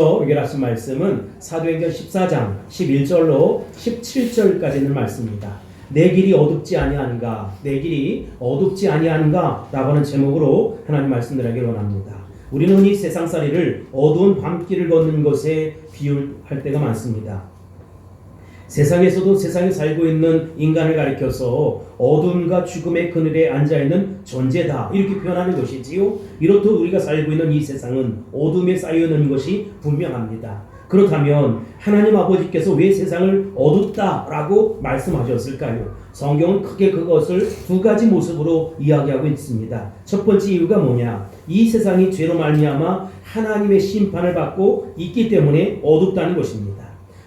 오늘서 의결하신 말씀은 사도행전 14장 11절로 17절까지 있는 말씀입니다. 내 길이 어둡지 아니하는가, 내 길이 어둡지 아니하는가 라고 하는 제목으로 하나님 말씀드리기를 원합니다. 우리는 흔히 세상살이를 어두운 밤길을 걷는 것에 비유할 때가 많습니다. 세상에서도 세상에 살고 있는 인간을 가리켜서 어둠과 죽음의 그늘에 앉아있는 존재다 이렇게 표현하는 것이지요. 이렇듯 우리가 살고 있는 이 세상은 어둠에 쌓여있는 것이 분명합니다. 그렇다면 하나님 아버지께서 왜 세상을 어둡다라고 말씀하셨을까요? 성경은 크게 그것을 두 가지 모습으로 이야기하고 있습니다. 첫 번째 이유가 뭐냐? 이 세상이 죄로 말미암아 하나님의 심판을 받고 있기 때문에 어둡다는 것입니다.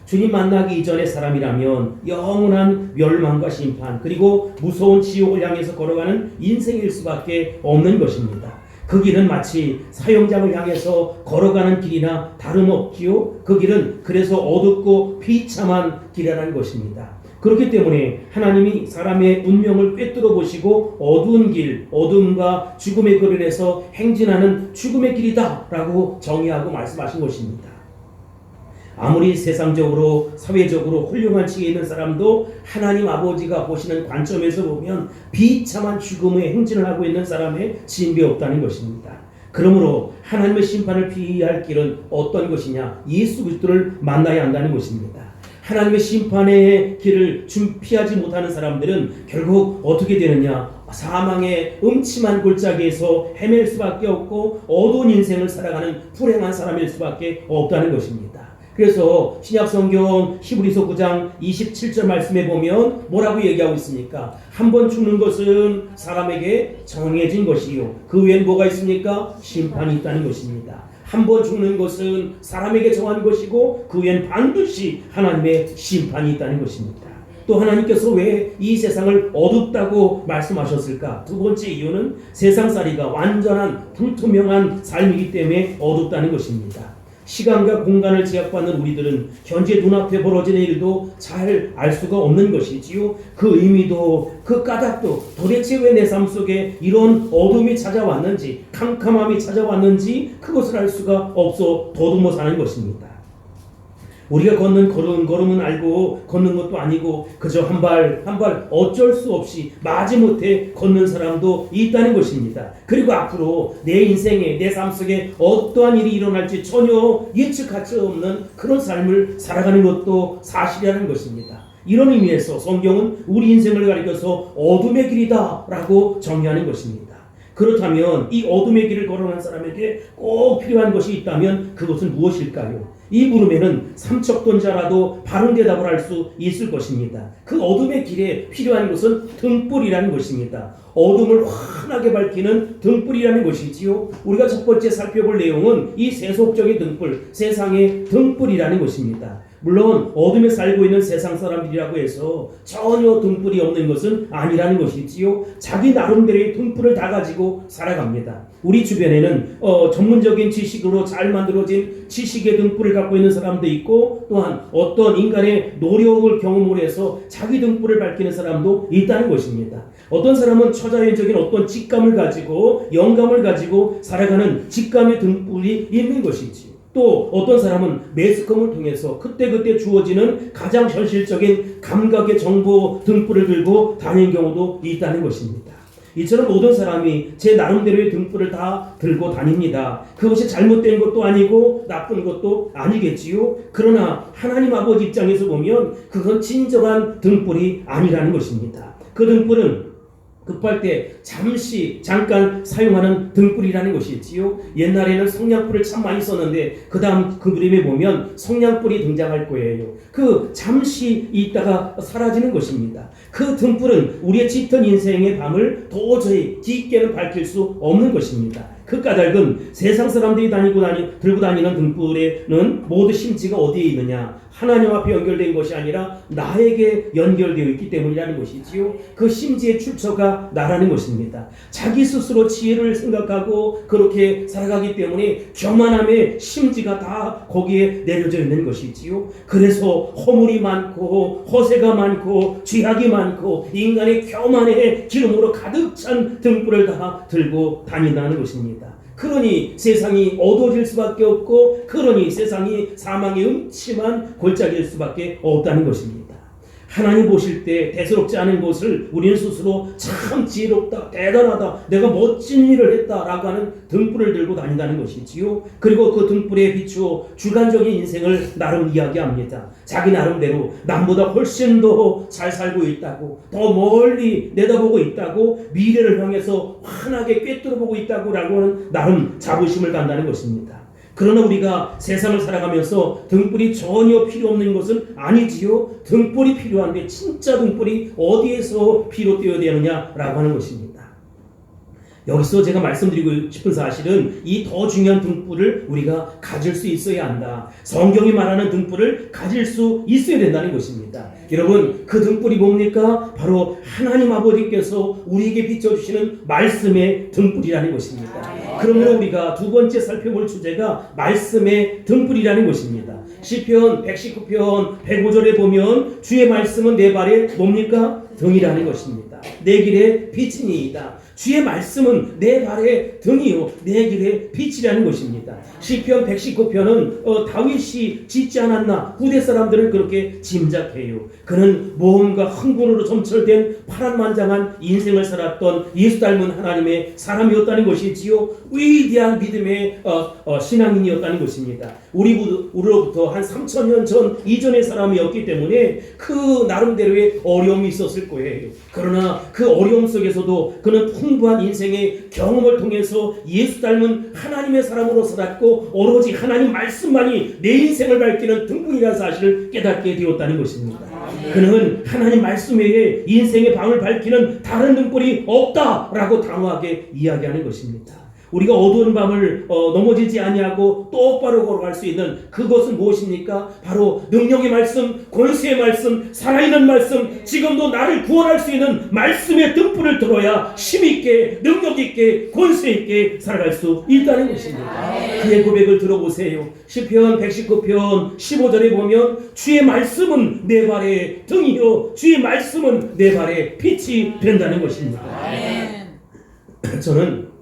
주님 만나기 이전의 사람이라면 영원한 멸망과 심판 그리고 무서운 지옥을 향해서 걸어가는 인생일 수밖에 없는 것입니다. 그 길은 마치 사형장을 향해서 걸어가는 길이나 다름없지요. 그 길은 그래서 어둡고 비참한 길이라는 것입니다. 그렇기 때문에 하나님이 사람의 운명을 꿰뚫어 보시고 어두운 길, 어둠과 죽음의 그늘에서 행진하는 죽음의 길이다 라고 정의하고 말씀하신 것입니다. 아무리 세상적으로 사회적으로 훌륭한 지위에 있는 사람도 하나님 아버지가 보시는 관점에서 보면 비참한 죽음의 행진을 하고 있는 사람의 진배 없다는 것입니다. 그러므로 하나님의 심판을 피할 길은 어떤 것이냐? 예수 그리스도를 만나야 한다는 것입니다. 하나님의 심판의 길을 피하지 못하는 사람들은 결국 어떻게 되느냐? 사망의 음침한 골짜기에서 헤맬 수밖에 없고 어두운 인생을 살아가는 불행한 사람일 수밖에 없다는 것입니다. 그래서 신약성경 히브리서 9장 27절 말씀에 보면 뭐라고 얘기하고 있습니까? 한 번 죽는 것은 사람에게 정해진 것이요 그 외엔 뭐가 있습니까? 심판이 있다는 것입니다. 한 번 죽는 것은 사람에게 정한 것이고 그 외엔 반드시 하나님의 심판이 있다는 것입니다. 또 하나님께서 왜 이 세상을 어둡다고 말씀하셨을까? 두 번째 이유는 세상살이가 완전한 불투명한 삶이기 때문에 어둡다는 것입니다. 시간과 공간을 제약받는 우리들은 현재 눈앞에 벌어지는 일도 잘 알 수가 없는 것이지요. 그 의미도 그 까닭도 도대체 왜 내 삶 속에 이런 어둠이 찾아왔는지 캄캄함이 찾아왔는지 그것을 알 수가 없어 더듬어 사는 것입니다. 우리가 걷는 걸음은 알고 걷는 것도 아니고 그저 한 발 어쩔 수 없이 마지못해 걷는 사람도 있다는 것입니다. 그리고 앞으로 내 인생에 내 삶 속에 어떠한 일이 일어날지 전혀 예측할 수 없는 그런 삶을 살아가는 것도 사실이라는 것입니다. 이런 의미에서 성경은 우리 인생을 가리켜서 어둠의 길이다 라고 정의하는 것입니다. 그렇다면 이 어둠의 길을 걸어가는 사람에게 꼭 필요한 것이 있다면 그것은 무엇일까요? 이 물음에는 삼척돈자라도 바른 대답을 할 수 있을 것입니다. 그 어둠의 길에 필요한 것은 등불이라는 것입니다. 어둠을 환하게 밝히는 등불이라는 것이지요. 우리가 첫 번째 살펴볼 내용은 이 세속적인 등불, 세상의 등불이라는 것입니다. 물론 어둠에 살고 있는 세상 사람들이라고 해서 전혀 등불이 없는 것은 아니라는 것이지요. 자기 나름대로의 등불을 다 가지고 살아갑니다. 우리 주변에는 전문적인 지식으로 잘 만들어진 지식의 등불을 갖고 있는 사람도 있고 또한 어떤 인간의 노력을 경험을 해서 자기 등불을 밝히는 사람도 있다는 것입니다. 어떤 사람은 초자연적인 어떤 직감을 가지고 영감을 가지고 살아가는 직감의 등불이 있는 것이지. 또 어떤 사람은 매스컴을 통해서 그때그때 주어지는 가장 현실적인 감각의 정보 등불을 들고 다니는 경우도 있다는 것입니다. 이처럼 모든 사람이 제 나름대로의 등불을 다 들고 다닙니다. 그것이 잘못된 것도 아니고 나쁜 것도 아니겠지요. 그러나 하나님 아버지 입장에서 보면 그건 진정한 등불이 아니라는 것입니다. 그 등불은 급할 때 잠깐 사용하는 등불이라는 것이지요. 옛날에는 성냥불을 참 많이 썼는데 그 다음 그 그림에 보면 성냥불이 등장할 거예요. 그 잠시 있다가 사라지는 것입니다. 그 등불은 우리의 짙은 인생의 밤을 도저히 깊게는 밝힐 수 없는 것입니다. 그 까닭은 세상 사람들이 들고 다니는 등불에는 모두 심지가 어디에 있느냐? 하나님 앞에 연결된 것이 아니라 나에게 연결되어 있기 때문이라는 것이지요. 그 심지의 출처가 나라는 것입니다. 자기 스스로 지혜를 생각하고 그렇게 살아가기 때문에 교만함의 심지가 다 거기에 내려져 있는 것이지요. 그래서 허물이 많고 허세가 많고 죄악이 많고 인간의 교만의 기름으로 가득 찬 등불을 다 들고 다닌다는 것입니다. 그러니 세상이 어두워질 수밖에 없고, 그러니 세상이 사망의 음침한 골짜기일 수밖에 없다는 것입니다. 하나님 보실 때 대수롭지 않은 것을 우리는 스스로 참 지혜롭다, 대단하다, 내가 멋진 일을 했다라고 하는 등불을 들고 다닌다는 것이지요. 그리고 그 등불에 비추어 주관적인 인생을 나름 이야기합니다. 자기 나름대로 남보다 훨씬 더 잘 살고 있다고, 더 멀리 내다보고 있다고, 미래를 향해서 환하게 꿰뚫어보고 있다고 라고 하는 나름 자부심을 갖는다는 것입니다. 그러나 우리가 세상을 살아가면서 등불이 전혀 필요 없는 것은 아니지요. 등불이 필요한데 진짜 등불이 어디에서 비롯되어야 되느냐라고 하는 것입니다. 여기서 제가 말씀드리고 싶은 사실은 이 더 중요한 등불을 우리가 가질 수 있어야 한다. 성경이 말하는 등불을 가질 수 있어야 된다는 것입니다. 여러분, 그 등불이 뭡니까? 바로 하나님 아버지께서 우리에게 비춰주시는 말씀의 등불이라는 것입니다. 그러므로 우리가 두 번째 살펴볼 주제가 말씀의 등불이라는 것입니다. 시편 119편 105절에 보면 주의 말씀은 내 발에 뭡니까? 등이라는 것입니다. 내 길에 빛이니이다. 주의 말씀은 내 발의 등이요 내 길의 빛이라는 것입니다. 시편 119편은 다윗이 짓지 않았나 후대 사람들은 그렇게 짐작해요. 그는 모험과 흥분으로 점철된 파란만장한 인생을 살았던 예수 닮은 하나님의 사람이었다는 것이지요. 위대한 믿음의 신앙인이었다는 것입니다. 우리로부터 한 3000년 전 이전의 사람이었기 때문에 그 나름대로의 어려움이 있었을 거예요. 그러나 그 어려움 속에서도 그는 풍부한 인생의 경험을 통해서 예수 닮은 하나님의 사람으로 살았고, 오로지 하나님 말씀만이 내 인생을 밝히는 등불이라는 사실을 깨닫게 되었다는 것입니다. 그는 하나님 말씀 외에 인생의 방을 밝히는 다른 등불이 없다라고 당황하게 이야기하는 것입니다. 우리가 어두운 밤을 넘어지지 아니하고 똑바로 걸어갈 수 있는 그것은 무엇입니까? 바로 능력의 말씀, 권세의 말씀, 살아있는 말씀, 지금도 나를 구원할 수 있는 말씀의 등불을 들어야 힘있게, 능력있게, 권세있게 살아갈 수 있다는 것입니다. 그의 고백을 들어보세요. 시편 119편 15절에 보면 주의 말씀은 내 발의 등이요 주의 말씀은 내 발의 빛이 된다는 것입니다. 저는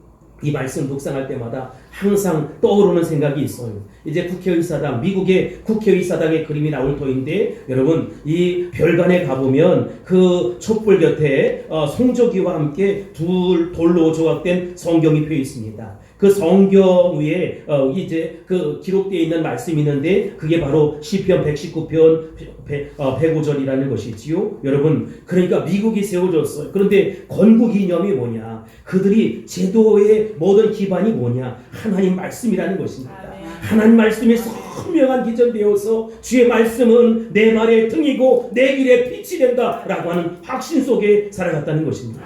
이 말씀 묵상할 때마다 항상 떠오르는 생각이 있어요. 이제 국회의사당, 미국의 국회의사당의 그림이 나올 터인데, 여러분 이 별관에 가보면 그 촛불 곁에 송조기와 함께 돌로 조각된 성경이 펴 있습니다. 그 성경 위에 이제 그 기록되어 있는 말씀이 있는데, 그게 바로 시편 119편 105절이라는 것이지요. 여러분, 그러니까 미국이 세워졌어요. 그런데 건국 이념이 뭐냐? 그들이 제도의 모든 기반이 뭐냐? 하나님 말씀이라는 것입니다. 하나님 말씀이 선명한 기전되어서 주의 말씀은 내 발의 등이고 내 길의 빛이 된다라고 하는 확신 속에 살아갔다는 것입니다.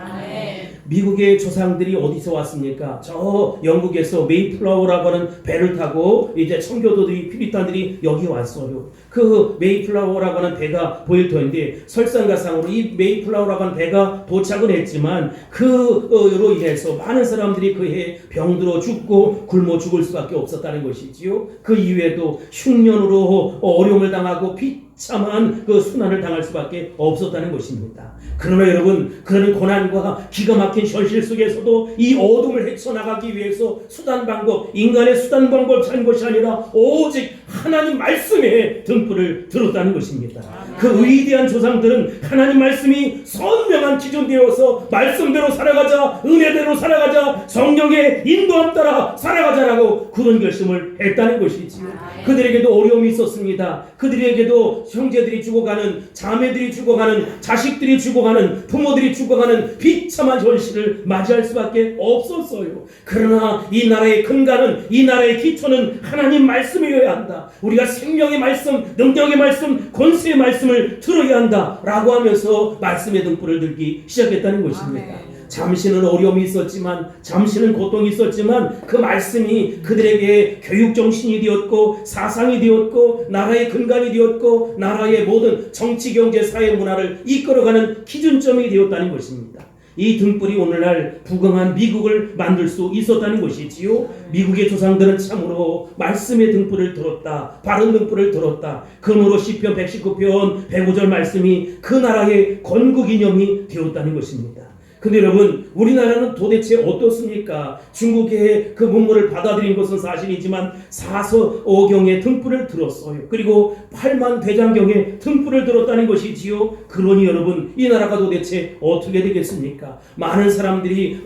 미국의 조상들이 어디서 왔습니까? 저 영국에서 메이플라워라고 하는 배를 타고 이제 청교도들이, 피리탄들이 여기 왔어요. 그 메이플라워라고 하는 배가 보일 터인데, 설상가상으로 이 메이플라워라고 하는 배가 도착은 했지만 그로 인해서 많은 사람들이 그해 병들어 죽고 굶어 죽을 수밖에 없었다는 것이지요. 그 이후에도 흉년으로 어려움을 당하고 비참한 그 순환을 당할 수밖에 없었다는 것입니다. 그러나 여러분, 그런 고난과 기가 막힌 현실 속에서도 이 어둠을 헤쳐나가기 위해서 수단 방법, 인간의 수단 방법 찾는 것이 아니라 오직 하나님 말씀에 등불을 들었다는 것입니다. 그 위대한 조상들은 하나님 말씀이 선명한 기준되어서 말씀대로 살아가자, 은혜대로 살아가자, 성령의 인도함 따라 살아가자라고 그런 결심을 했다는 것이지요. 그들에게도 어려움이 있었습니다. 그들에게도 형제들이 죽어가는, 자매들이 죽어가는, 자식들이 죽어가는, 부모들이 죽어가는 비참한 현실을 맞이할 수밖에 없었어요. 그러나 이 나라의 근간은, 이 나라의 기초는 하나님 말씀이어야 한다. 우리가 생명의 말씀, 능력의 말씀, 권세의 말씀을 들어야 한다라고 하면서 말씀의 등불을 들기 시작했다는 것입니다. 잠시는 어려움이 있었지만, 잠시는 고통이 있었지만, 그 말씀이 그들에게 교육정신이 되었고, 사상이 되었고, 나라의 근간이 되었고, 나라의 모든 정치, 경제, 사회, 문화를 이끌어가는 기준점이 되었다는 것입니다. 이 등불이 오늘날 부강한 미국을 만들 수 있었다는 것이지요. 미국의 조상들은 참으로 말씀의 등불을 들었다, 바른 등불을 들었다. 그러므로 시편 119편 105절 말씀이 그 나라의 건국 이념이 되었다는 것입니다. 근데 여러분, 우리나라는 도대체 어떻습니까? 중국의 그 문물을 받아들인 것은 사실이지만 사서오경에 등불을 들었어요. 그리고 8만 대장경에 등불을 들었다는 것이지요. 그러니 여러분, 이 나라가 도대체 어떻게 되겠습니까? 많은 사람들이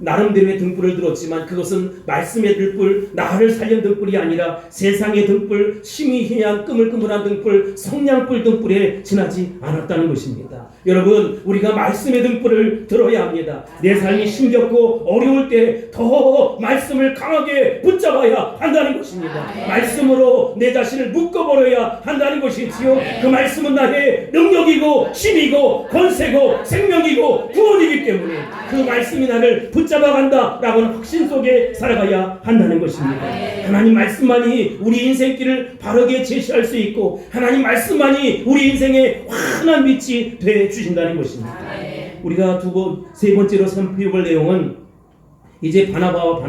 나름대로의 등불을 들었지만 그것은 말씀의 등불, 나를 살린 등불이 아니라 세상의 등불, 심히 희미한 끄물끄물한 등불, 성냥불 등불에 지나지 않았다는 것입니다. 여러분, 우리가 말씀의 등불을 들어야 합니다. 내 삶이 힘겹고 어려울 때 더 말씀을 강하게 붙잡아야 한다는 것입니다. 말씀으로 내 자신을 묶어버려야 한다는 것이지요. 그 말씀은 나의 능력이고 힘이고 권세고 생명이고 구원이기 때문에 그 말씀이 나를 붙잡아간다라고는 확신 속에 살아가야 한다는 것입니다. 하나님 말씀만이 우리 인생길을 바르게 제시할 수 있고 하나님 말씀만이 우리 인생의 환한 빛이 돼 주신다는 것입니다. 우리가 세 번째로 살펴볼 내용은 이제 바나바와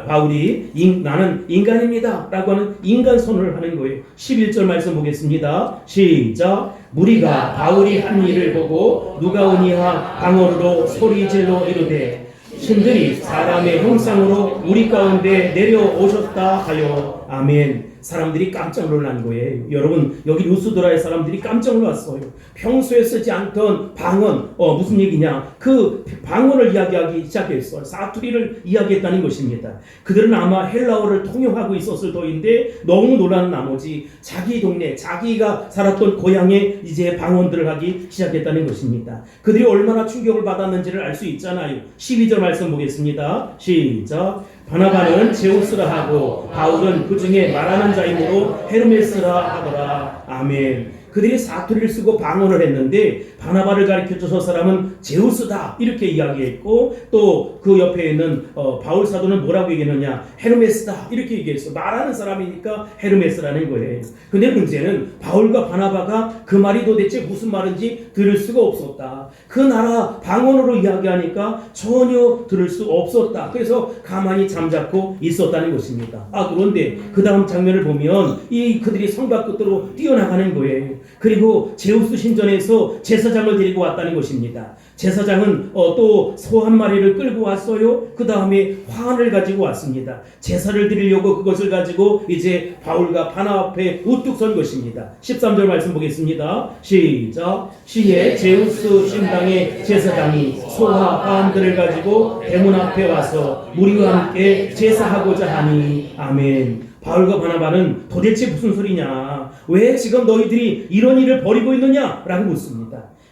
바울이 나는 인간입니다 라고 하는 인간 선언을 하는 거예요. 11절 말씀 보겠습니다. 시작. 무리가 바울이 한 일을 보고 누가 오니하 방언으로 소리질러 이르되 신들이 사람의 형상으로 우리 가운데 내려오셨다 하여. 아멘. 사람들이 깜짝 놀란 거예요. 여러분, 여기 루스드라의 사람들이 깜짝 놀랐어요. 평소에 쓰지 않던 방언, 무슨 얘기냐? 그 방언을 이야기하기 시작했어요. 사투리를 이야기했다는 것입니다. 그들은 아마 헬라어를 통용하고 있었을 터인데 너무 놀라는 나머지 자기 동네, 자기가 살았던 고향에 이제 방언들을 하기 시작했다는 것입니다. 그들이 얼마나 충격을 받았는지를 알 수 있잖아요. 12절 말씀 보겠습니다. 시작. 바나바는 제우스라 하고 바울은 그 중에 말하는 자이므로 헤르메스라 하더라. 아멘. 그들이 사투리를 쓰고 방언을 했는데 바나바를 가리켜서 저 사람은 제우스다 이렇게 이야기했고 또 그 옆에 있는 바울 사도는 뭐라고 얘기했느냐? 헤르메스다 이렇게 얘기했어. 말하는 사람이니까 헤르메스라는 거예요. 근데 문제는 바울과 바나바가 그 말이 도대체 무슨 말인지 들을 수가 없었다. 그 나라 방언으로 이야기하니까 전혀 들을 수 없었다. 그래서 가만히 잠자코 있었다는 것입니다. 그런데 그 다음 장면을 보면 그들이 성 밖으로 뛰어나가는 거예요. 그리고 제우스 신전에서 제사장을 데리고 왔다는 것입니다. 제사장은 또 소 한 마리를 끌고 왔어요. 그 다음에 화환을 가지고 왔습니다. 제사를 드리려고 그것을 가지고 이제 바울과 바나바 앞에 우뚝 선 것입니다. 13절 말씀 보겠습니다. 시작. 시에 제우스 신당의 제사장이 소와 화환들을 가지고 대문 앞에 와서 무리와 함께 제사하고자 하니. 아멘. 바울과 바나바는 도대체 무슨 소리냐? 왜 지금 너희들이 이런 일을 벌이고 있느냐? 라고 묻습니다.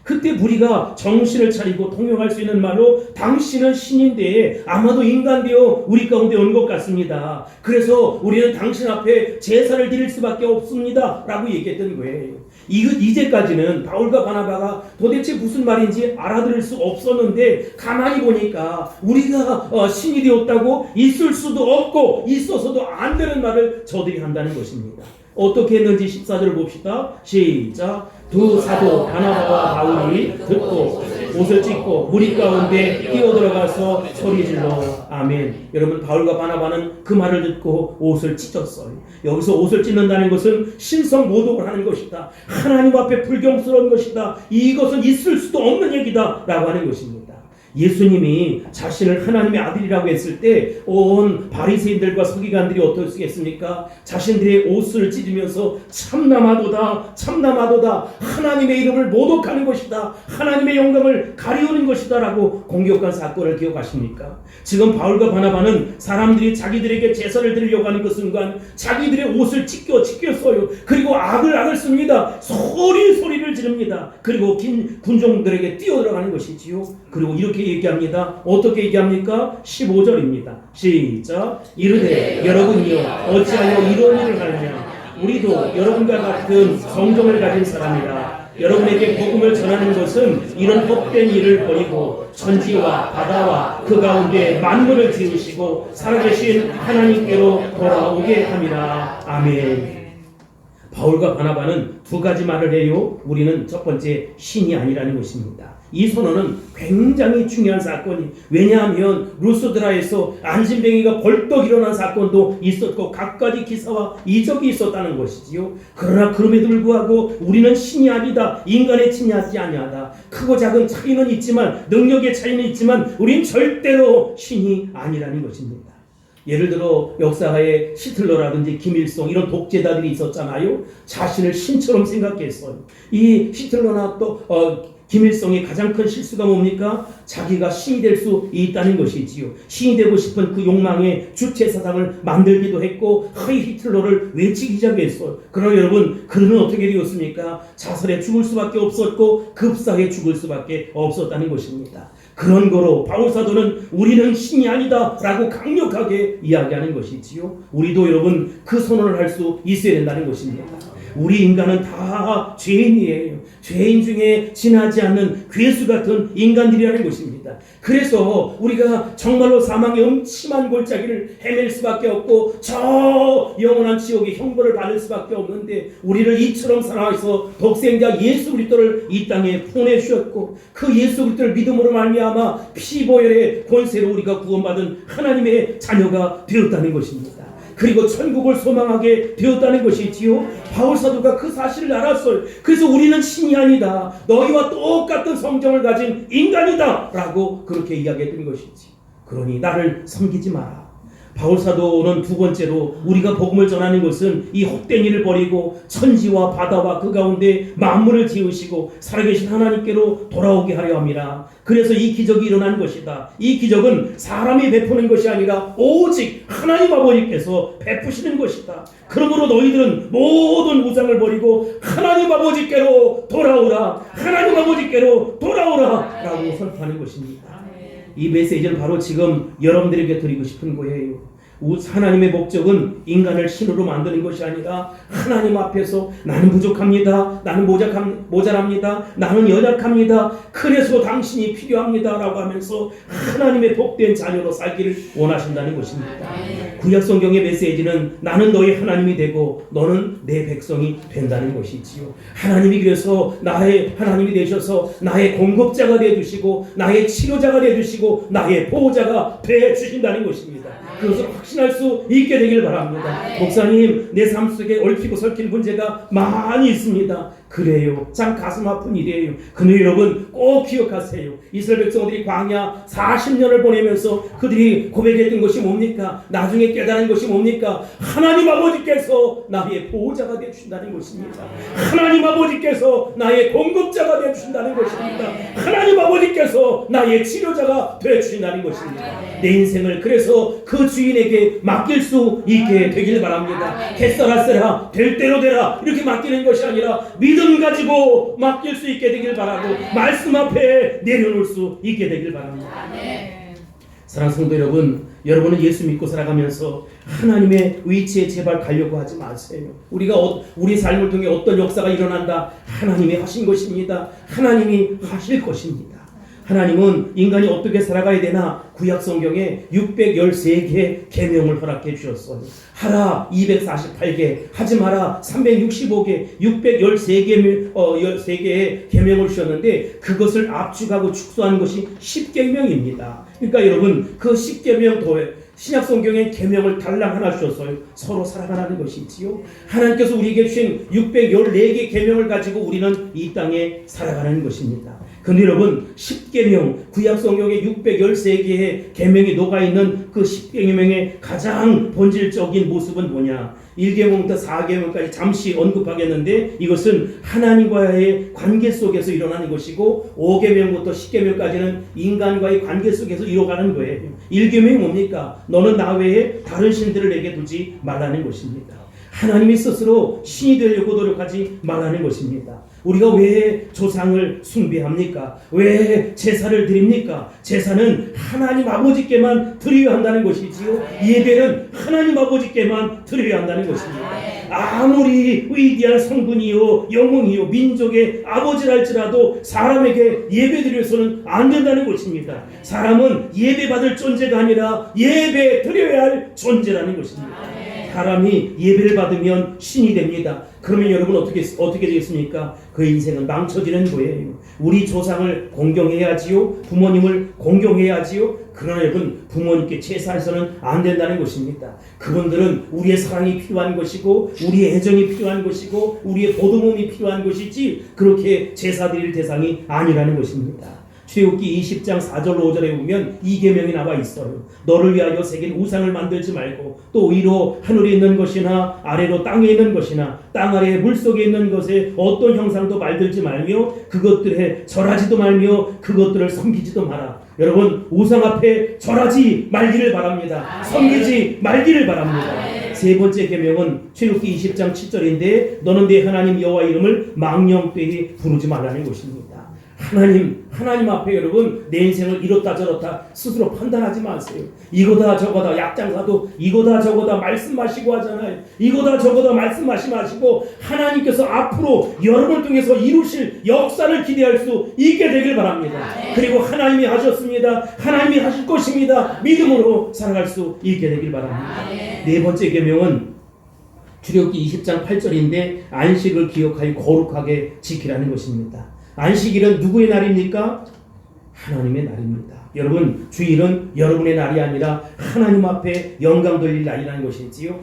그때 무리가 정신을 차리고 통용할 수 있는 말로 당신은 신인데 아마도 인간 되어 우리 가운데 온 것 같습니다. 그래서 우리는 당신 앞에 제사를 드릴 수밖에 없습니다. 라고 얘기했던 거예요. 이제까지는 바울과 바나바가 도대체 무슨 말인지 알아들을 수 없었는데 가만히 보니까 우리가 신이 되었다고 있을 수도 없고 있어서도 안 되는 말을 저들이 한다는 것입니다. 어떻게 했는지 14절을 봅시다. 시작. 두 사도 바나바와 바울이 듣고 옷을 찢고 무리 가운데 뛰어들어가서 소리질러. 아멘. 여러분, 바울과 바나바는 그 말을 듣고 옷을 찢었어요. 여기서 옷을 찢는다는 것은 신성 모독을 하는 것이다. 하나님 앞에 불경스러운 것이다. 이것은 있을 수도 없는 얘기다 라고 하는 것입니다. 예수님이 자신을 하나님의 아들이라고 했을 때 온 바리새인들과 서기관들이 어떻겠습니까? 자신들의 옷을 찢으면서 참나마도다 참나마도다 하나님의 이름을 모독하는 것이다, 하나님의 영광을 가리우는 것이다 라고 공격한 사건을 기억하십니까? 지금 바울과 바나바는 사람들이 자기들에게 제사를 드리려고 하는 그 순간 자기들의 옷을 찢겼어요. 그리고 악을 씁니다. 소리를 지릅니다. 그리고 군종들에게 뛰어들어가는 것이지요. 그리고 이렇게 얘기합니다. 어떻게 얘기합니까? 15절입니다. 시작. 이르되 여러분이여 어찌하여 이런 일을 하느냐? 우리도 여러분과 같은 성정을 가진 사람이라. 여러분에게 복음을 전하는 것은 이런 헛된 일을 버리고 천지와 바다와 그 가운데 만물을 지으시고 살아계신 하나님께로 돌아오게 함이라. 아멘. 바울과 바나바는 두 가지 말을 해요. 우리는 첫 번째, 신이 아니라는 것입니다. 이 선언은 굉장히 중요한 사건이, 왜냐하면 루스드라에서 안진뱅이가 벌떡 일어난 사건도 있었고 각가지 기사와 이적이 있었다는 것이지요. 그러나 그럼에도 불구하고 우리는 신이 아니다, 인간의 친이하지 아니하다. 크고 작은 차이는 있지만, 능력의 차이는 있지만 우린 절대로 신이 아니라는 것입니다. 예를 들어 역사에 히틀러라든지 김일성 이런 독재자들이 있었잖아요. 자신을 신처럼 생각했어요. 이 히틀러나 또 김일성의 가장 큰 실수가 뭡니까? 자기가 신이 될 수 있다는 것이지요. 신이 되고 싶은 그 욕망의 주체 사상을 만들기도 했고 하이 히틀러를 외치기 시작했어요. 그러나 여러분, 그는 어떻게 되었습니까? 자살에 죽을 수밖에 없었고 급사에 죽을 수밖에 없었다는 것입니다. 그런 거로 바울 사도는 우리는 신이 아니다 라고 강력하게 이야기하는 것이지요. 우리도 여러분 그 선언을 할 수 있어야 된다는 것입니다. 우리 인간은 다 죄인이에요. 죄인 중에 지나지 않는 괴수 같은 인간들이라는 것입니다. 그래서 우리가 정말로 사망의 음침한 골짜기를 헤맬 수밖에 없고 저 영원한 지옥의 형벌을 받을 수밖에 없는데, 우리를 이처럼 사랑하셔서 독생자 예수 그리스도를 이 땅에 보내주셨고 그 예수 그리스도를 믿음으로 말미암아 피보혈의 권세로 우리가 구원받은 하나님의 자녀가 되었다는 것입니다. 그리고 천국을 소망하게 되었다는 것이지요. 바울 사도가 그 사실을 알았어요. 그래서 우리는 신이 아니다, 너희와 똑같은 성정을 가진 인간이다 라고 그렇게 이야기했던 것이지. 그러니 나를 섬기지 마라. 바울 사도는 두 번째로 우리가 복음을 전하는 것은 이 헛된 일을 버리고 천지와 바다와 그 가운데 만물을 지으시고 살아계신 하나님께로 돌아오게 하려 함이라. 그래서 이 기적이 일어난 것이다. 이 기적은 사람이 베푸는 것이 아니라 오직 하나님 아버지께서 베푸시는 것이다. 그러므로 너희들은 모든 우상을 버리고 하나님 아버지께로 돌아오라, 하나님 아버지께로 돌아오라 라고 선포하는 것입니다. 이 메시지를 바로 지금 여러분들에게 드리고 싶은 거예요. 하나님의 목적은 인간을 신으로 만드는 것이 아니라 하나님 앞에서 나는 부족합니다, 나는 모자랍니다, 나는 연약합니다, 그래서 당신이 필요합니다 라고 하면서 하나님의 복된 자녀로 살기를 원하신다는 것입니다. 구약 성경의 메시지는 나는 너의 하나님이 되고 너는 내 백성이 된다는 것이지요. 하나님이 그래서 나의 하나님이 되셔서 나의 공급자가 되어주시고 나의 치료자가 되어주시고 나의 보호자가 되어주신다는 것입니다. 그것을 확신할 수 있게 되길 바랍니다. 목사님, 내 삶 속에 얽히고 설킨 문제가 많이 있습니다. 그래요. 참 가슴 아픈 일이에요. 근데 여러분 꼭 기억하세요. 이스라엘 백성들이 광야 40년을 보내면서 그들이 고백했던 것이 뭡니까? 나중에 깨달은 것이 뭡니까? 하나님 아버지께서 나의 보호자가 되어주신다는 것입니다. 하나님 아버지께서 나의 공급자가 되어주신다는 것입니다. 하나님 아버지께서 나의 치료자가 되어주신다는 것입니다. 내 인생을 그래서 그 주인에게 맡길 수 있게 되길 바랍니다. 개싸라세라 될 대로 되라 이렇게 맡기는 것이 아니라 믿음 가지고 맡길 수 있게 되길 바라고 말씀 앞에 내려놓을 수 있게 되길 바랍니다. 사랑하는 성도 여러분, 여러분은 예수 믿고 살아가면서 하나님의 위치에 제발 가려고 하지 마세요. 우리 삶을 통해 어떤 역사가 일어난다, 하나님이 하신 것입니다. 하나님이 하실 것입니다. 하나님은 인간이 어떻게 살아가야 되나 구약 성경에 613개의 계명을 허락해 주셨어요. 하라 248개, 하지 마라 365개, 613개의 계명을 주셨는데 그것을 압축하고 축소한 것이 10계명입니다. 그러니까 여러분 그 10계명 더해 신약 성경에 계명을 달랑 하나 주셨어요. 서로 살아가라는 것이지요. 하나님께서 우리에게 주신 614개 계명을 가지고 우리는 이 땅에 살아가는 것입니다. 근데 여러분 10계명, 구약 성경에 613개의 계명이 녹아있는 그 10계명의 가장 본질적인 모습은 뭐냐? 1계명부터 4계명까지 잠시 언급하겠는데 이것은 하나님과의 관계 속에서 일어나는 것이고 5계명부터 10계명까지는 인간과의 관계 속에서 이루어가는 거예요. 1계명이 뭡니까? 너는 나 외에 다른 신들을 내게 두지 말라는 것입니다. 하나님이 스스로 신이 되려고 노력하지 말라는 것입니다. 우리가 왜 조상을 숭배합니까? 왜 제사를 드립니까? 제사는 하나님 아버지께만 드려야 한다는 것이지요. 예배는 하나님 아버지께만 드려야 한다는 것입니다. 아무리 위대한 성분이요 영웅이요 민족의 아버지랄지라도 사람에게 예배드려서는 안 된다는 것입니다. 사람은 예배받을 존재가 아니라 예배 드려야 할 존재라는 것입니다. 사람이 예배를 받으면 신이 됩니다. 그러면 여러분 어떻게 되겠습니까? 그 인생은 망쳐지는 거예요. 우리 조상을 공경해야지요. 부모님을 공경해야지요. 그러나 여러분 부모님께 제사해서는 안 된다는 것입니다. 그분들은 우리의 사랑이 필요한 것이고 우리의 애정이 필요한 것이고 우리의 보듬음이 필요한 것이지 그렇게 제사 드릴 대상이 아니라는 것입니다. 출애굽기 20장 4절 5절에 보면 이 계명이 나와 있어요. 너를 위하여 새긴 우상을 만들지 말고 또 위로 하늘에 있는 것이나 아래로 땅에 있는 것이나 땅 아래 물속에 있는 것에 어떤 형상도 만들지 말며 그것들에 절하지도 말며 그것들을 섬기지도 마라. 여러분 우상 앞에 절하지 말기를 바랍니다. 섬기지 말기를 바랍니다. 세 번째 계명은 출애굽기 20장 7절인데 너는 네 하나님 여호와 이름을 망령되이 부르지 말라는 것입니다. 하나님 앞에 여러분 내 인생을 이렇다 저렇다 스스로 판단하지 마세요. 이거다 저거다 약장사도 이거다 저거다 말씀하시고 하잖아요. 이거다 저거다 말씀하시고 하나님께서 앞으로 여러분을 통해서 이루실 역사를 기대할 수 있게 되길 바랍니다. 그리고 하나님이 하셨습니다. 하나님이 하실 것입니다. 믿음으로 살아갈 수 있게 되길 바랍니다. 네 번째 계명은 출애굽기 20장 8절인데 안식을 기억하여 거룩하게 지키라는 것입니다. 안식일은 누구의 날입니까? 하나님의 날입니다. 여러분 주일은 여러분의 날이 아니라 하나님 앞에 영광 돌릴 날이라는 것이지요.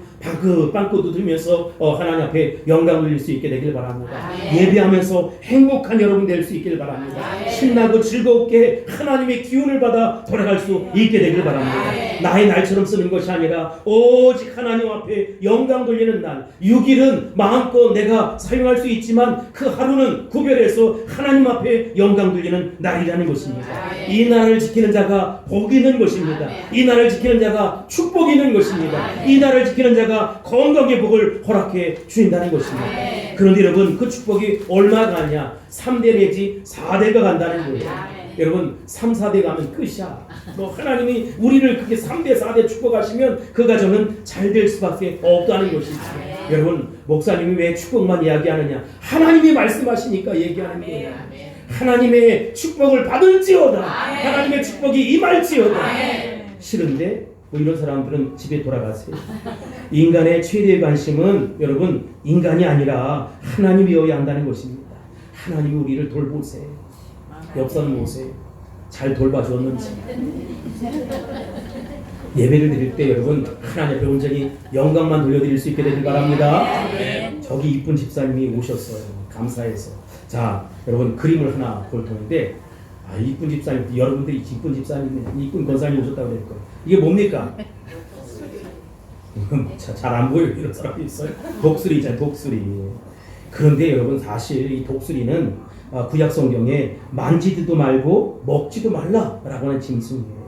빵꾸 두드리면서 하나님 앞에 영광 돌릴 수 있게 되길 바랍니다. 예배하면서 행복한 여러분 될 수 있길 바랍니다. 신나고 즐겁게 하나님의 기운을 받아 돌아갈 수 있게 되길 바랍니다. 나의 날처럼 쓰는 것이 아니라 오직 하나님 앞에 영광 돌리는 날. 6일은 마음껏 내가 사용할 수 있지만 그 하루는 구별해서 하나님 앞에 영광 돌리는 날이라는 것입니다. 이 날을 지키는 자가 복이 있는 것입니다. 이 날을 지키는 자가 축복이 있는 것입니다. 이 날을 지키는 자가 건강의 복을 허락해 주신다는 것입니다. 그런데 여러분 그 축복이 얼마 가냐? 3대 내지 4대가 간다는 거예요. 여러분 3, 4대 가면 끝이야. 하나님이 우리를 그렇게 3대, 4대 축복하시면 그 가정은 잘 될 수밖에 없다는 것이죠. 여러분 목사님이 왜 축복만 이야기하느냐? 하나님이 말씀하시니까 얘기하는 거예요. 하나님의 축복을 받을지어다. 하나님의 축복이 임할지어다. 싫은데 이런 사람들은 집에 돌아가세요. 인간의 최대의 관심은 여러분 인간이 아니라 하나님이어야 한다는 것입니다. 하나님이 우리를 돌보세요. 옆선 보세요. 잘 돌봐주었는지. 예배를 드릴 때 여러분 하나님 앞에 온전히 영광만 돌려드릴 수 있게 되길 바랍니다. 저기 이쁜 집사님이 오셨어요. 감사해서. 자 여러분 그림을 하나 볼 텐데 이쁜 집사님 여러분들이 이쁜 집사님 이쁜 권사님 오셨다고 그럴 거예요. 이게 뭡니까? 잘 안 보여요. 이런 사람이 있어요. 독수리잖아요. 독수리. 그런데 여러분 사실 이 독수리는 구약 성경에 만지지도 말고 먹지도 말라라고 하는 짐승이에요.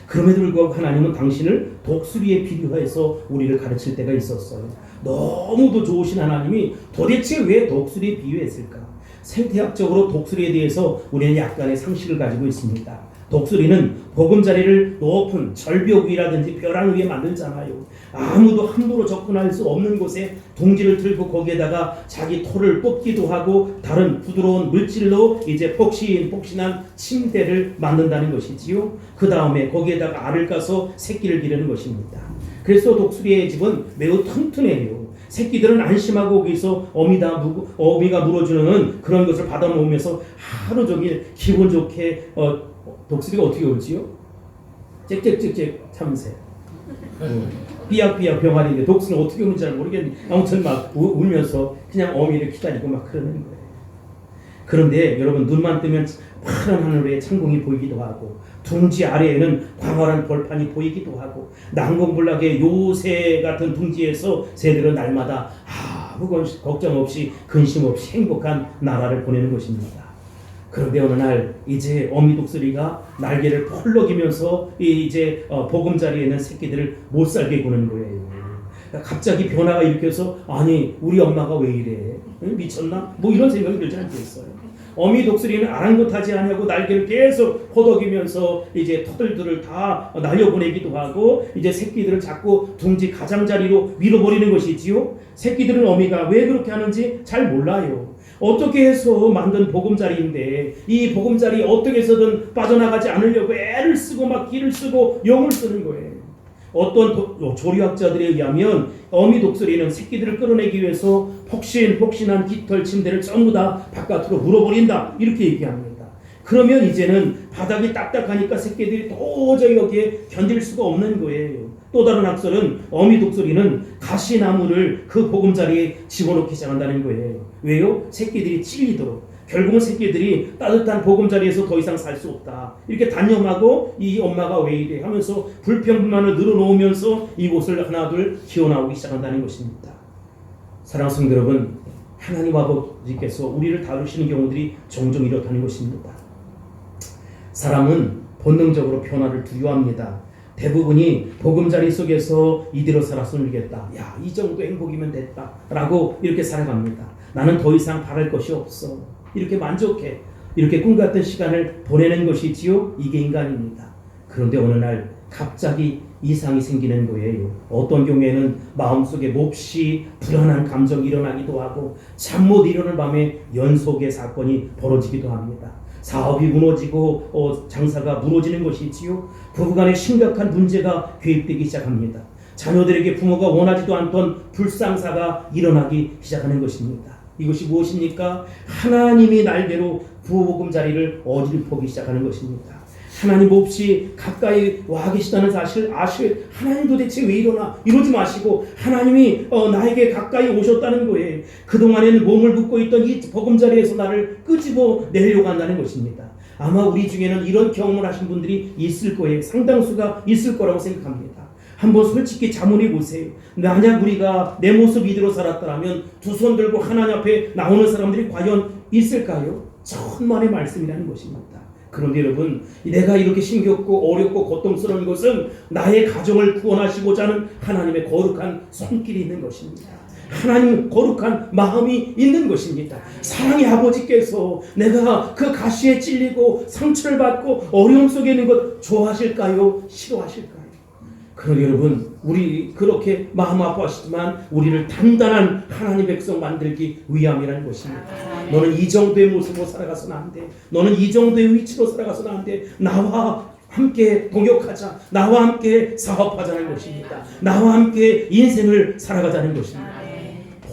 그럼에도 불구하고 하나님은 당신을 독수리에 비유해서 우리를 가르칠 때가 있었어요. 너무도 좋으신 하나님이 도대체 왜 독수리에 비유했을까? 생태학적으로 독수리에 대해서 우리는 약간의 상식을 가지고 있습니다. 독수리는 보금자리를 높은 절벽 위라든지 벼랑 위에 만들잖아요. 아무도 함부로 접근할 수 없는 곳에 둥지를 틀고 거기에다가 자기 털을 뽑기도 하고 다른 부드러운 물질로 이제 폭신폭신한 침대를 만든다는 것이지요. 그 다음에 거기에다가 알을 까서 새끼를 기르는 것입니다. 그래서 독수리의 집은 매우 튼튼해요. 새끼들은 안심하고 거기서 어미가 물어주는 그런 것을 받아 먹으면서 하루 종일 기분 좋게 독수리가 어떻게 울지요? 짹짹짹짹 참새. 삐약삐약 병아리인데 독수리는 어떻게 우는지 잘 모르겠는데 아무튼 막 울면서 그냥 어미를 기다리고 막 그러는 거예요. 그런데 여러분 눈만 뜨면 파란 하늘에 창공이 보이기도 하고 둥지 아래에는 광활한 벌판이 보이기도 하고 난공불락의 요새 같은 둥지에서 새들은 날마다 아무 걱정 없이 근심 없이 행복한 나라를 보내는 것입니다. 그런데 어느 날 이제 어미 독수리가 날개를 펄럭이면서 이제 보금자리에 있는 새끼들을 못 살게 구는 거예요. 갑자기 변화가 일으켜서 아니 우리 엄마가 왜 이래? 미쳤나? 뭐 이런 생각이 들지 않겠어요. 어미 독수리는 아랑곳하지 않냐고 날개를 계속 허덕이면서 이제 터들들을 다 날려보내기도 하고 이제 새끼들을 자꾸 둥지 가장자리로 밀어버리는 것이지요. 새끼들은 어미가 왜 그렇게 하는지 잘 몰라요. 어떻게 해서 만든 보금자리인데 이 보금자리 어떻게 해서든 빠져나가지 않으려고 애를 쓰고 막 기를 쓰고 용을 쓰는 거예요. 어떤 조리학자들에 의하면 어미 독수리는 새끼들을 끌어내기 위해서 폭신폭신한 깃털 침대를 전부 다 바깥으로 물어버린다 이렇게 얘기합니다. 그러면 이제는 바닥이 딱딱하니까 새끼들이 도저히 여기에 견딜 수가 없는 거예요. 또 다른 학설은 어미 독수리는 가시나무를 그 보금자리에 집어넣기 시작한다는 거예요. 왜요? 새끼들이 찔리도록. 결국은 새끼들이 따뜻한 보금자리에서 더 이상 살 수 없다. 이렇게 단념하고 이 엄마가 왜 이래 하면서 불평불만을 늘어놓으면서 이곳을 하나둘 기어나오기 시작한다는 것입니다. 사랑하는 성도 여러분, 하나님 아버지께서 우리를 다루시는 경우들이 종종 이렇다는 것입니다. 사람은 본능적으로 변화를 두려워합니다. 대부분이 보금자리 속에서 이대로 살았으면 좋겠다. 야, 이 정도 행복이면 됐다. 라고 이렇게 살아갑니다. 나는 더 이상 바랄 것이 없어. 이렇게 만족해. 이렇게 꿈같은 시간을 보내는 것이지요. 이게 인간입니다. 그런데 어느 날 갑자기 이상이 생기는 거예요. 어떤 경우에는 마음속에 몹시 불안한 감정이 일어나기도 하고 잠 못 이루는 밤에 연속의 사건이 벌어지기도 합니다. 사업이 무너지고 장사가 무너지는 것이지요. 부부간에 심각한 문제가 개입되기 시작합니다. 자녀들에게 부모가 원하지도 않던 불상사가 일어나기 시작하는 것입니다. 이것이 무엇입니까? 하나님이 날개로 부보금자리를 어질퍼기 시작하는 것입니다. 하나님 없이 가까이 와 계시다는 사실 아실 하나님 도대체 왜 이러지 마시고 하나님이 나에게 가까이 오셨다는 거예요. 그동안에는 몸을 붓고 있던 이 보금자리에서 나를 끄집어 내려고 한다는 것입니다. 아마 우리 중에는 이런 경험을 하신 분들이 있을 거예요. 상당수가 있을 거라고 생각합니다. 한번 솔직히 자문해 보세요. 만약 우리가 내 모습 이대로 살았더라면 두 손 들고 하나님 앞에 나오는 사람들이 과연 있을까요? 천만의 말씀이라는 것입니다. 그런데 여러분, 내가 이렇게 힘겹고 어렵고 고통스러운 것은 나의 가정을 구원하시고자 하는 하나님의 거룩한 손길이 있는 것입니다. 하나님 거룩한 마음이 있는 것입니다. 사랑의 아버지께서 내가 그 가시에 찔리고 상처를 받고 어려움 속에 있는 것 좋아하실까요? 싫어하실까요? 그런데 여러분, 우리 그렇게 마음 아파하시지만 우리를 단단한 하나님 백성 만들기 위함이라는 것입니다. 너는 이 정도의 모습으로 살아가서는 안 돼. 너는 이 정도의 위치로 살아가서는 안 돼. 나와 함께 동역하자. 나와 함께 사업하자는 것입니다. 나와 함께 인생을 살아가자는 것입니다.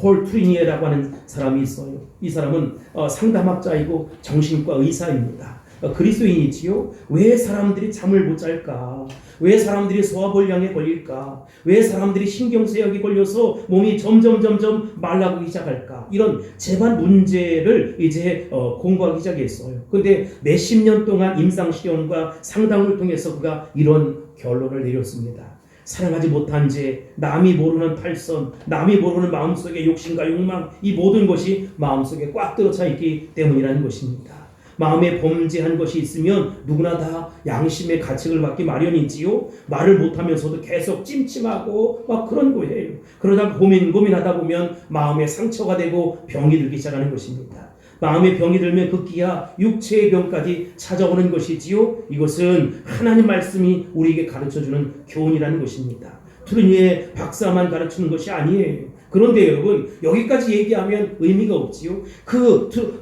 폴 트리니에라고 하는 사람이 있어요. 이 사람은 상담학자이고 정신과 의사입니다. 그리스도인이지요. 왜 사람들이 잠을 못 잘까? 왜 사람들이 소화불량에 걸릴까? 왜 사람들이 신경쇠약이 걸려서 몸이 점점 말라가기 시작할까? 이런 재반 문제를 이제 공부하기 시작했어요. 근데 몇십 년 동안 임상실험과 상담을 통해서 그가 이런 결론을 내렸습니다. 사랑하지 못한 죄, 남이 모르는 탈선, 남이 모르는 마음속의 욕심과 욕망, 이 모든 것이 마음속에 꽉 들어차 있기 때문이라는 것입니다. 마음에 범죄한 것이 있으면 누구나 다 양심의 가책을 받기 마련이지요. 말을 못하면서도 계속 찜찜하고 막 그런 거예요. 그러다 고민하다 보면 마음에 상처가 되고 병이 들기 시작하는 것입니다. 마음에 병이 들면 급기야 육체의 병까지 찾아오는 것이지요. 이것은 하나님 말씀이 우리에게 가르쳐주는 교훈이라는 것입니다. 트리니의 박사만 가르치는 것이 아니에요. 그런데 여러분, 여기까지 얘기하면 의미가 없지요.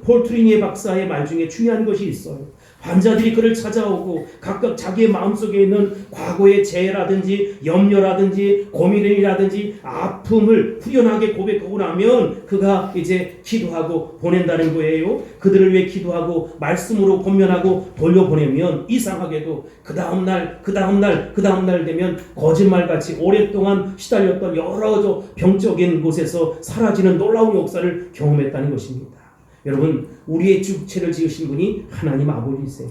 폴 트리니의 박사의 말 중에 중요한 것이 있어요. 환자들이 그를 찾아오고 각각 자기의 마음속에 있는 과거의 죄라든지 염려라든지 고민이라든지 아픔을 후련하게 고백하고 나면 그가 이제 기도하고 보낸다는 거예요. 그들을 위해 기도하고 말씀으로 권면하고 돌려보내면 이상하게도 그 다음날 되면 거짓말같이 오랫동안 시달렸던 여러 병적인 곳에서 사라지는 놀라운 역사를 경험했다는 것입니다. 여러분, 우리의 육체를 지으신 분이 하나님 아버지세요.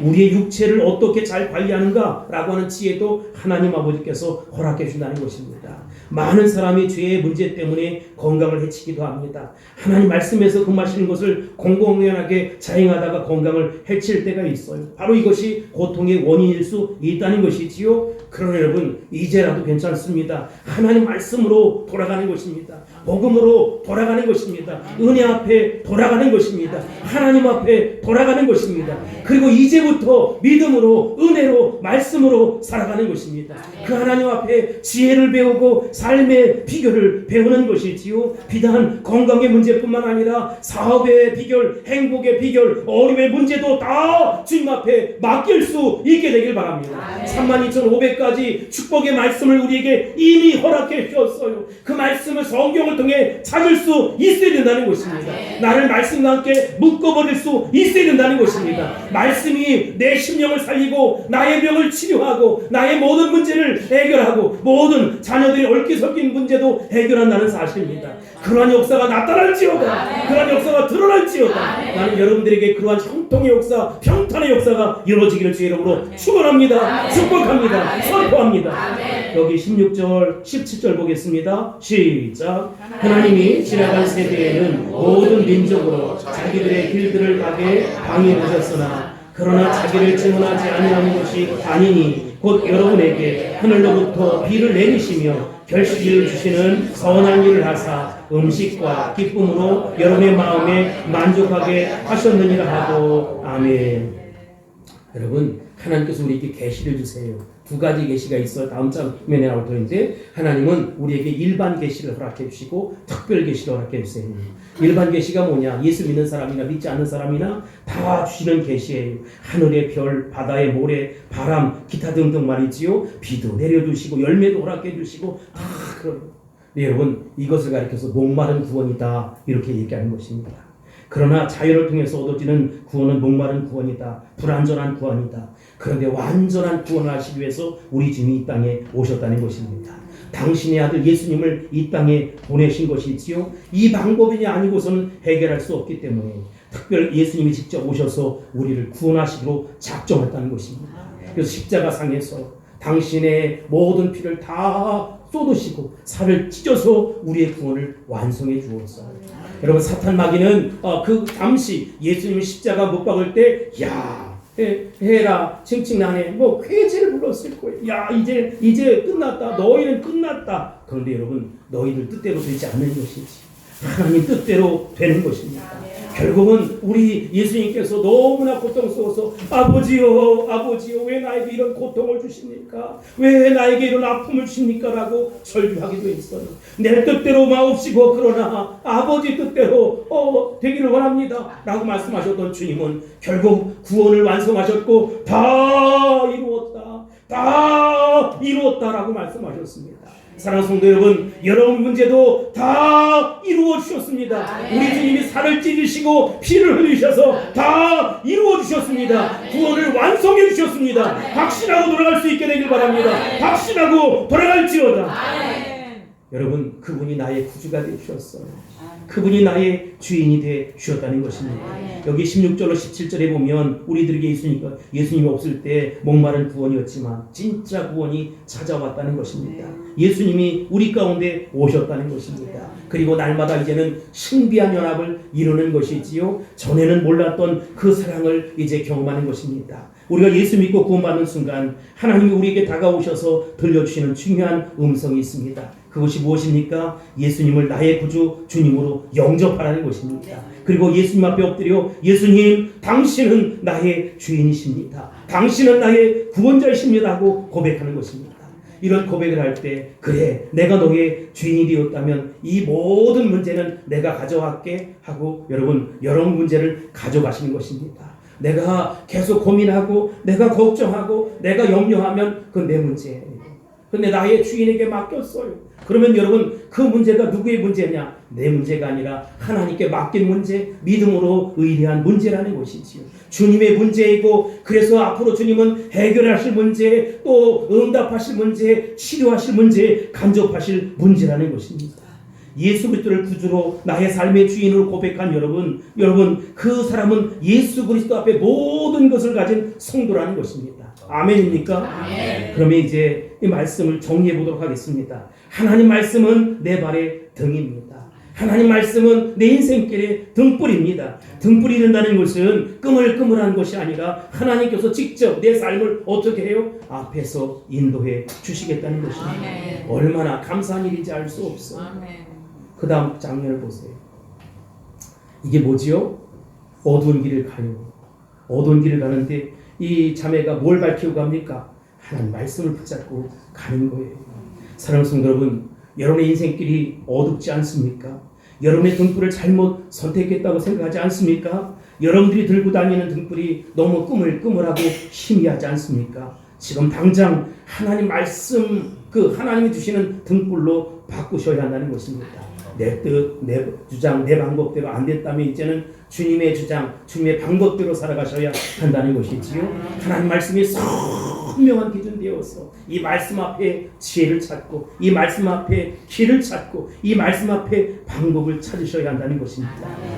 우리의 육체를 어떻게 잘 관리하는가 라고 하는 지혜도 하나님 아버지께서 허락해 준다는 것입니다. 많은 사람이 죄의 문제 때문에 건강을 해치기도 합니다. 하나님 말씀에서 금하시는 것을 공공연하게 자행하다가 건강을 해칠 때가 있어요. 바로 이것이 고통의 원인일 수 있다는 것이지요. 그러나 여러분, 이제라도 괜찮습니다. 하나님 말씀으로 돌아가는 것입니다. 복음으로 돌아가는 것입니다. 은혜 앞에 돌아가는 것입니다. 하나님 앞에 돌아가는 것입니다. 그리고 이제부터 믿음으로, 은혜로, 말씀으로 살아가는 것입니다. 그 하나님 앞에 지혜를 배우고 삶의 비결을 배우는 것이지요. 비단 건강의 문제뿐만 아니라 사업의 비결, 행복의 비결, 어려움의 문제도 다 주님 앞에 맡길 수 있게 되길 바랍니다. 32,500가지 축복의 말씀을 우리에게 이미 허락해 주셨어요. 그 말씀을 성경을 통해 찾을 수 있어야 된다는 것입니다. 나를 말씀과 함께 묶어버릴 수 있어야 된다는 것입니다. 말씀이 내 심령을 살리고 나의 병을 치료하고 나의 모든 문제를 해결하고 모든 자녀들이 얽히 섞인 문제도 해결한다는 사실입니다. 그러한 역사가 나타날지어다. 그러한 역사가 드러날지어다. 나는 여러분들에게 그러한 형통의 역사, 평탄의 역사가 이루어지기를 주의 이름으로 축원합니다. 축복합니다. 선포합니다. 여기 16절, 17절 보겠습니다. 시작. 하나님이 지나간 세대에는 모든 민족으로 자기들의 길들을 가게 방해하셨으나 그러나 자기를 증언하지 아니하는 것이 아니니 곧 여러분에게 하늘로부터 비를 내리시며 결실을 주시는 선한 일을 하사 음식과 기쁨으로 여러분의 마음에 만족하게 하셨느니라 하고. 아멘. 여러분, 하나님께서 우리에게 계시를 주세요. 두 가지 계시가 있어요. 다음 장면에 나올 터인데, 하나님은 우리에게 일반 계시를 허락해 주시고 특별 계시를 허락해 주세요. 일반 계시가 뭐냐? 예수 믿는 사람이나 믿지 않는 사람이나 다 주시는 계시예요. 하늘의 별, 바다의 모래, 바람, 기타 등등 말이지요. 비도 내려주시고 열매도 허락해 주시고 다 그런. 네, 여러분, 이것을 가리켜서 목마른 구원이다 이렇게 얘기하는 것입니다. 그러나 자연을 통해서 얻어지는 구원은 목마른 구원이다. 불완전한 구원이다. 그런데 완전한 구원을 하시기 위해서 우리 주님이 이 땅에 오셨다는 것입니다. 당신의 아들 예수님을 이 땅에 보내신 것이지요. 이 방법이 아니고서는 해결할 수 없기 때문에 특별 예수님이 직접 오셔서 우리를 구원하시기로 작정했다는 것입니다. 그래서 십자가상에서 당신의 모든 피를 다 쏟으시고 살을 찢어서 우리의 구원을 완성해 주었어요. 여러분, 사탄 마귀는 그 잠시 예수님이 십자가 못 박을 때 해라 칭칭나네 뭐 회제를 불렀을 거예요. 야 이제 끝났다. 너희는 끝났다. 그런데 여러분, 너희들 뜻대로 되지 않는 것이지 하나님 뜻대로 되는 것입니다. 결국은 우리 예수님께서 너무나 고통스러워서 아버지요 왜 나에게 이런 고통을 주십니까? 왜 나에게 이런 아픔을 주십니까? 라고 설교하기도 했어요. 내 뜻대로 마옵시고 그러나 아버지 뜻대로 되기를 원합니다 라고 말씀하셨던 주님은 결국 구원을 완성하셨고 다 이루었다 라고 말씀하셨습니다. 사랑하는 성도 여러분, 여러분 문제도 다 이루어 주셨습니다. 우리 주님이 살을 찢으시고 피를 흘리셔서 다 이루어 주셨습니다. 구원을 완성해 주셨습니다. 확신하고 돌아갈 수 있게 되길 바랍니다. 확신하고 돌아갈지어다. 여러분, 그분이 나의 구주가 되어 주셨어요. 그분이 나의 주인이 되어 주셨다는 것입니다. 여기 16절로 17절에 보면 우리들에게 예수님이 없을 때 목마른 구원이었지만 진짜 구원이 찾아왔다는 것입니다. 예수님이 우리 가운데 오셨다는 것입니다. 그리고 날마다 이제는 신비한 연합을 이루는 것이지요. 전에는 몰랐던 그 사랑을 이제 경험하는 것입니다. 우리가 예수 믿고 구원받는 순간 하나님이 우리에게 다가오셔서 들려주시는 중요한 음성이 있습니다. 그것이 무엇입니까? 예수님을 나의 구주 주님으로 영접하라는 것입니다. 그리고 예수님 앞에 엎드려 예수님, 당신은 나의 주인이십니다. 당신은 나의 구원자이십니다 하고 고백하는 것입니다. 이런 고백을 할 때 그래, 내가 너의 주인이 되었다면 이 모든 문제는 내가 가져갈게 하고 여러분 문제를 가져가시는 것입니다. 내가 계속 고민하고 내가 걱정하고 내가 염려하면 그건 내 문제예요. 근데 나의 주인에게 맡겼어요. 그러면 여러분, 그 문제가 누구의 문제냐? 내 문제가 아니라 하나님께 맡긴 문제, 믿음으로 의뢰한 문제라는 것이지요. 주님의 문제이고, 그래서 앞으로 주님은 해결하실 문제, 또 응답하실 문제, 치료하실 문제, 간접하실 문제라는 것입니다. 예수 그리스도를 구주로 나의 삶의 주인으로 고백한 여러분 그 사람은 예수 그리스도 앞에 모든 것을 가진 성도라는 것입니다. 아멘입니까? 아멘. 그러면 이제 이 말씀을 정리해 보도록 하겠습니다. 하나님 말씀은 내 발의 등입니다. 하나님 말씀은 내 인생길의 등불입니다. 등불이 된다는 것은 끄물끄물한 것이 아니라 하나님께서 직접 내 삶을 어떻게 해요? 앞에서 인도해 주시겠다는 것입니다. 아멘. 얼마나 감사한 일인지 알 수 없어요. 그 다음 장면을 보세요. 이게 뭐지요? 어두운 길을 가요. 어두운 길을 가는데 이 자매가 뭘 밝히고 갑니까? 하나님 말씀을 붙잡고 가는 거예요. 사랑하는 성도 여러분, 여러분의 인생길이 어둡지 않습니까? 여러분의 등불을 잘못 선택했다고 생각하지 않습니까? 여러분들이 들고 다니는 등불이 너무 꾸물꾸물하고 희미하지 않습니까? 지금 당장 하나님 말씀, 그 하나님이 주시는 등불로 바꾸셔야 한다는 것입니다. 내 뜻, 내 주장, 내 방법대로 안 됐다면 이제는 주님의 주장, 주님의 방법대로 살아가셔야 한다는 것이지요. 하나님 말씀이 선명한 기준 되어서 이 말씀 앞에 지혜를 찾고, 이 말씀 앞에 길을 찾고, 이 말씀 앞에 방법을 찾으셔야 한다는 것입니다.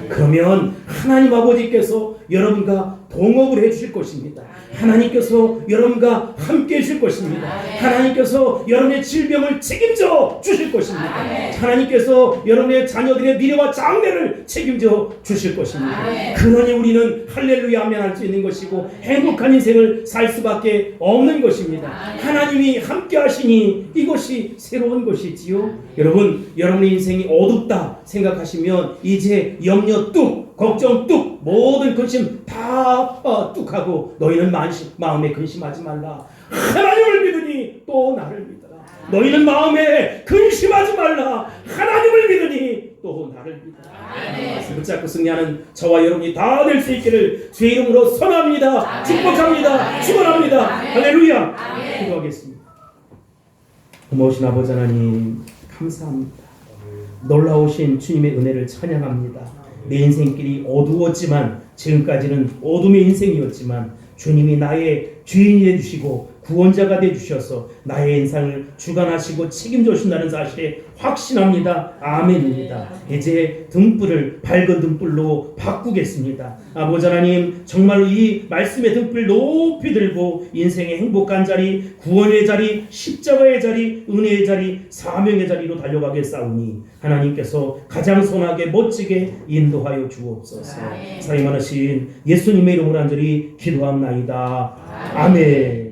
그러면 하나님 아버지께서 여러분과 동업을 해주실 것입니다. 하나님께서 여러분과 함께 해주실 것입니다. 하나님께서 여러분의 질병을 책임져 주실 것입니다. 하나님께서 여러분의 자녀들의 미래와 장래를 책임져 주실 것입니다. 그러니 우리는 할렐루야 아멘 할 수 있는 것이고 행복한 인생을 살 수밖에 없는 것입니다. 하나님이 함께 하시니 이것이 새로운 것이지요. 여러분, 여러분의 인생이 어둡다 생각하시면 이제 염려 뚝, 걱정 뚝, 모든 근심 다 뚝하고 너희는 마음에 근심하지 말라. 하나님을 믿으니 또 나를 믿어라. 너희는 마음에 근심하지 말라. 하나님을 믿으니 또 나를 믿어라. 말씀 붙잡고 승리하는 저와 여러분이 다 될 수 있기를 주의 이름으로 선합니다. 축복합니다. 축원합니다. 할렐루야. 기도하겠습니다. 고마우신 아버지 하나님 감사합니다. 놀라우신 주님의 은혜를 찬양합니다. 내 인생길이 어두웠지만, 지금까지는 어둠의 인생이었지만 주님이 나의 주인이 되주시고 구원자가 되주셔서 나의 인생을 주관하시고 책임져 주신다는 사실에 확신합니다. 아멘입니다. 이제 등불을 밝은 등불로 바꾸겠습니다. 아버지 하나님, 정말로 이 말씀의 등불 높이 들고 인생의 행복한 자리, 구원의 자리, 십자가의 자리, 은혜의 자리, 사명의 자리로 달려가겠사오니 하나님께서 가장 선하게 멋지게 인도하여 주옵소서. 사랑이 많으신 예수님의 이름으로 간절히 기도합나이다. 아멘.